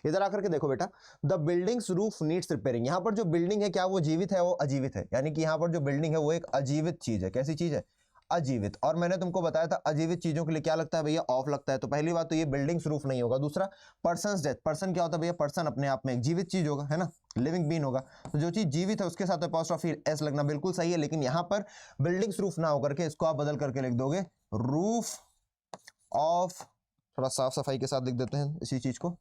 इधर आकर के देखो बेटा, the buildings roof needs repairing. यहाँ पर जो बिल्डिंग है क्या वो जीवित है? वो अजीवित है। यानी कि यहाँ पर जो बिल्डिंग है वो एक अजीवित चीज है। कैसी चीज है? अजीवित। और मैंने तुमको बताया था अजीवित चीजों के लिए क्या लगता है भैया? ऑफ लगता है। तो पहली बात तो ये बिल्डिंग्स रूफ नहीं होगा। दूसरा पर्सन्स डेथ, पर्सन क्या होता है भैया? पर्सन अपने आप में एक जीवित चीज होगा, है ना, लिविंग बीन होगा। तो जो चीज जीवित है उसके साथ अपॉस्ट्रोफी एस लगना बिल्कुल सही है। लेकिन यहाँ पर बिल्डिंग्स रूफ ना होकर के इसको आप बदल करके लिख दोगे रूफ ऑफ। थोड़ा साफ सफाई के साथ लिख देते हैं इसी चीज को।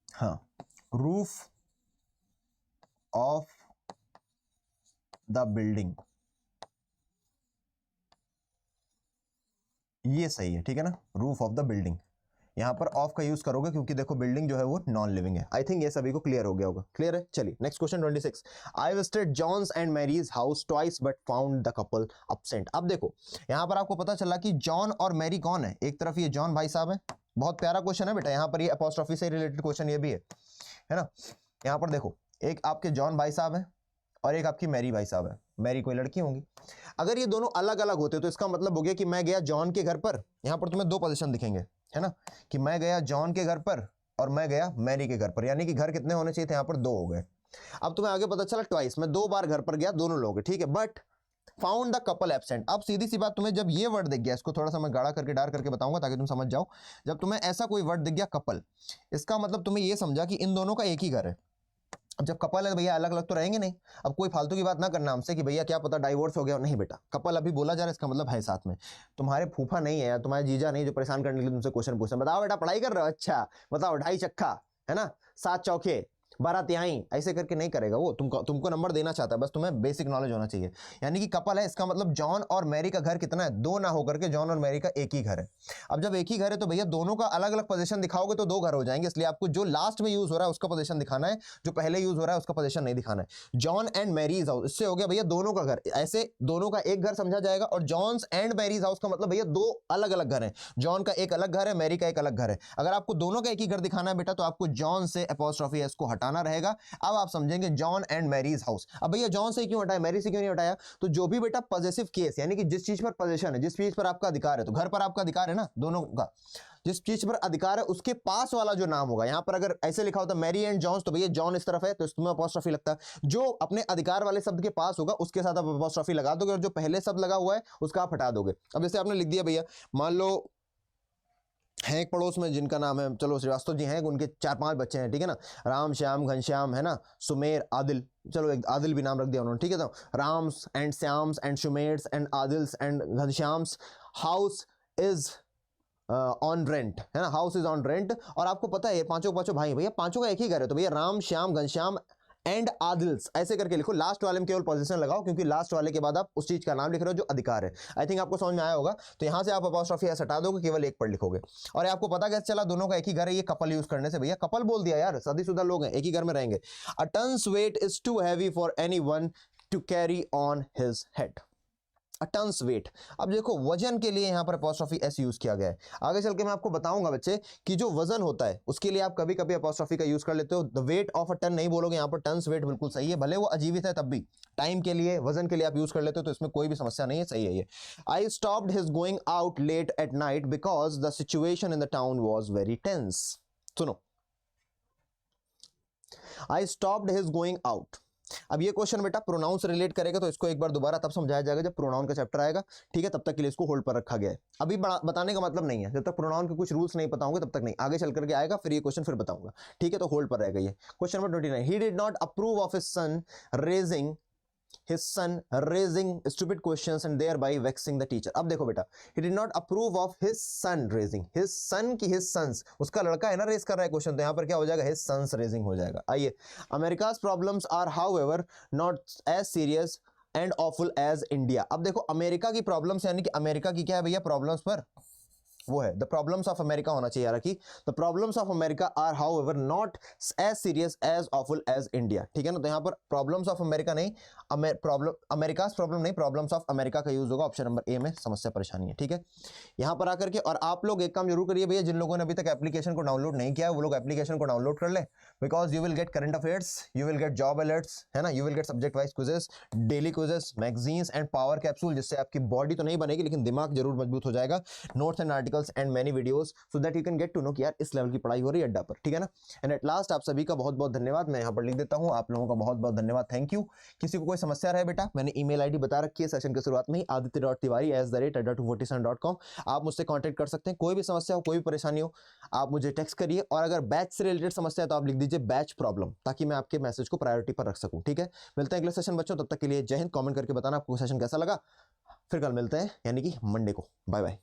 हाँ, रूफ ऑफ द बिल्डिंग, ये सही है, ठीक है ना, रूफ ऑफ द बिल्डिंग। यहाँ पर ऑफ का यूज करोगे क्योंकि देखो बिल्डिंग जो है वो नॉन लिविंग है। आई थिंक ये सभी को क्लियर हो गया होगा। क्लियर है? चलिए next question 26। I visited John's and Mary's house twice but found the couple absent. अब देखो यहाँ पर आपको पता चला कि जॉन और मैरी कौन है। एक तरफ ये जॉन भाई साहब है, बहुत प्यारा क्वेश्चन है बेटा, यहाँ पर ये अपॉस्ट्रोफी से रिलेटेड क्वेश्चन ये भी है ना। यहाँ पर देखो एक आपके जॉन भाई साहब है और एक आपकी मैरी भाई साहब है। मैरी कोई लड़की होंगी। अगर ये दोनों अलग अलग होते तो इसका मतलब हो गया कि मैं गया जॉन के घर पर, यहाँ पर तुम्हें दो पोजीशन दिखेंगे है ना, कि मैं गया जॉन के घर पर और मैं गया मैरी के घर पर, यानी कि घर कितने होने चाहिए थे, यहाँ पर दो हो गए। अब तुम्हें आगे पता चला ट्वाइस, मैं दो बार घर पर गया, दोनों लोग, ठीक है, but found the couple absent. अब सीधी सी बात, तुम्हें जब ये वर्ड दिख गया, इसको थोड़ा सा मैं गाढ़ा करके डार करके बताऊंगा ताकि तुम समझ जाओ। जब तुम्हें ऐसा कोई वर्ड दिख गया कपल, इसका मतलब तुम्हें ये समझा कि इन दोनों का एक ही घर है। अब जब कपल है भैया अलग अलग तो रहेंगे नहीं। अब कोई फालतू की बात ना करना हमसे कि भैया क्या पता डाइवोर्स हो गया, नहीं बेटा, कपल अभी बोला जा रहा है, इसका मतलब है साथ में। तुम्हारे फूफा नहीं है या तुम्हारे जीजा नहीं जो परेशान करने के लिए तुमसे क्वेश्चन पूछते हैं, बताओ बेटा पढ़ाई कर रहे हो, अच्छा बताओ ढाई चक्का है ना, 7 चौके 12 तिहाई, ऐसे करके नहीं करेगा वो, तुमको नंबर देना चाहता है, बस तुम्हें बेसिक नॉलेज होना चाहिए। यानी कि कपल है, इसका मतलब जॉन और मैरी का घर कितना है, दो ना होकर के जॉन और मैरी का एक ही घर है। अब जब एक ही घर है तो भैया दोनों का अलग अलग पोजीशन दिखाओगे तो दो घर हो जाएंगे, इसलिए आपको जो लास्ट में यूज हो रहा है उसका पोजीशन दिखाना है, जो पहले यूज हो रहा है उसका पोजीशन नहीं दिखाना है। जॉन एंड मैरीज हाउस, इससे हो गया भैया दोनों का घर, ऐसे दोनों का एक घर समझा जाएगा। और जॉन्स एंड मैरीज हाउस का मतलब भैया दो अलग अलग घर है, जॉन का एक अलग घर है, मैरी का एक अलग घर है। अगर आपको दोनों का एक ही घर दिखाना है बेटा तो आपको जॉन से अपॉस्ट्रोफी एस को हटाना रहेगा। अब आप समझेंगे जॉन एंड मैरीज हाउस। अब भैया जॉन से क्यों हटाया, मैरी से क्यों नहीं हटाया, तो जो भी बेटा पॉजेसिव केस, यानी कि जिस चीज पर पोजीशन है, जिस चीज पर आपका अधिकार है, तो घर पर आपका अधिकार है ना दोनों का, जिस चीज पर अधिकार है उसके पास वाला जो नाम होगा, यहां पर अगर ऐसे लिखा होता मैरी एंड जॉन्स तो भैया जॉन इस तरफ है तो तुम्हें अपॉस्ट्रोफी लगता है। जो अपने अधिकार वाले शब्द के पास होगा उसके साथ आप अपॉस्ट्रोफी लगा दोगे और जो पहले शब्द लगा हुआ है उसका आप हटा दोगे। अब जैसे आपने लिख दिया भैया, मान लो है एक पड़ोस में जिनका नाम है, चलो श्रीवास्तव जी हैं, उनके 4-5 बच्चे हैं, ठीक है ना, राम श्याम घनश्याम है ना, सुमेर आदिल, चलो एक आदिल भी नाम रख दिया उन्होंने, ठीक है, तो Ram's and Shyam's and Sumer's and Adil's and Ghanshyam's house is on rent है ना, हाउस इज ऑन रेंट। और आपको पता है ये पांचों भाई, भैया पांचों का एक ही घर है, तो भैया राम श्याम घनश्याम एंड आदिल्स ऐसे करके लिखो, लास्ट वाले में केवल पोजीशन लगाओ क्योंकि लास्ट वाले के बाद आप उस चीज का नाम लिख रहे हो जो अधिकार है। आई थिंक आपको समझ में आया होगा। तो यहां से आप अपॉस्ट्रोफी एस हटा दोगे, केवल एक पर लिखोगे। और आपको पता कैसे चला दोनों का एक ही घर है, ये कपल यूज करने से, भैया कपल बोल दिया यार, शादीशुदा लोग हैं, एक ही घर में रहेंगे। A ton's weight is too heavy for anyone to carry on his head. Ton's weight, अब देखो वजन के लिए यहाँ पर अपॉस्ट्रोफी एस यूज किया गया है। आगे चल के मैं आपको बताऊंगा बच्चे कि जो वजन होता है उसके लिए आप कभी कभी अपॉस्ट्रोफी का यूज कर लेते हो। The weight of a ton नहीं बोलोगे, यहाँ पर टन्स वेट बिल्कुल सही है, भले वो अजीवित है तब भी टाइम के लिए वजन के लिए आप यूज कर लेते हो तो इसमें कोई भी समस्या नहीं है, सही है ये। I stopped his going out late at night because the situation in the town was very tense. सुनो, I stopped his going out. अब ये क्वेश्चन बेटा प्रोनाउन से रिलेट करेगा तो इसको एक बार दोबारा तब समझाया जाएगा जब प्रोनाउन का चैप्टर आएगा, ठीक है, तब तक के लिए इसको होल्ड पर रखा गया है। अभी बताने का मतलब नहीं है, जब तक प्रोनाउन के कुछ रूल्स नहीं पता होंगे तब तक नहीं, आगे चल करके आएगा फिर ये क्वेश्चन फिर बताऊंगा, ठीक है, तो होल्ड पर रहेगा ये। Question number 29, he did not approve of his son raising stupid questions and thereby vexing the teacher। अब देखो बेटा, he did not approve of his son raising, his son की his sons, उसका लड़का है ना रेस कर रहा है क्वेश्चन, तो यहाँ पर क्या हो जाएगा, his sons raising हो जाएगा। आइए, America's problems are however not as serious and awful as India। अब देखो अमेरिका की प्रॉब्लम्स, यानी कि अमेरिका की क्या है भैया प्रॉब्लम्स पर वो है द प्रॉब्लम्स ऑफ अमेरिका होना चाहिए यार, कि the problems of America are however not as serious as awful as India, ठीक है ना। तो यहाँ पर प्रॉब्लम्स ऑफ अमेरिका नहीं, अमेरिकास प्रॉब्लम नहीं, प्रॉब्लम्स ऑफ अमेरिका का यूज होगा ऑप्शन नंबर ए में, समस्या परेशानी है, ठीक है। यहाँ पर आकर के, और आप लोग एक काम जरूर करिए भैया, जिन लोगों ने अभी तक एप्लीकेशन को डाउनलोड नहीं किया वो लोग एप्लीकेशन को डाउनलोड कर ले, because you will get current affairs, you will get job alerts है ना, you will get subject wise quizzes, daily quizzes, magazines and power capsule, जिससे आपकी बॉडी तो नहीं बनेगी लेकिन दिमाग जरूर मजबूत हो जाएगा, notes and articles and many videos, so that you can get to know कि यार इस लेवल की पढ़ाई हो रही है अड्डा पर, ठीक है ना। एंड एट लास्ट आप सभी का बहुत बहुत धन्यवाद, मैं यहाँ पर लिख देता हूँ, आप लोगों का बहुत बहुत धन्यवाद, थैंक यू। किसी को कोई समस्या रहे बेटा, मैंने ईमेल आईडी बता रखी है सेशन के शुरुआत में ही, aditya.tiwari@247.com, आप मुझसे कांटेक्ट कर सकते हैं, कोई भी समस्या हो, कोई भी परेशानी हो आप मुझे टेक्स्ट करिए, और अगर बैच से रिलेटेड समस्या है तो आप लिख दीजिए बैच प्रॉब्लम, ताकि मैं आपके मैसेज को प्रायोरिटी पर रख सकूं, ठीक है। मिलते हैं अगले सेशन बच्चों, तब तक के लिए जय हिंद। कमेंट करके बताना आपको सेशन कैसा लगा, फिर कल मिलते हैं यानी कि मंडे को, बाय बाय।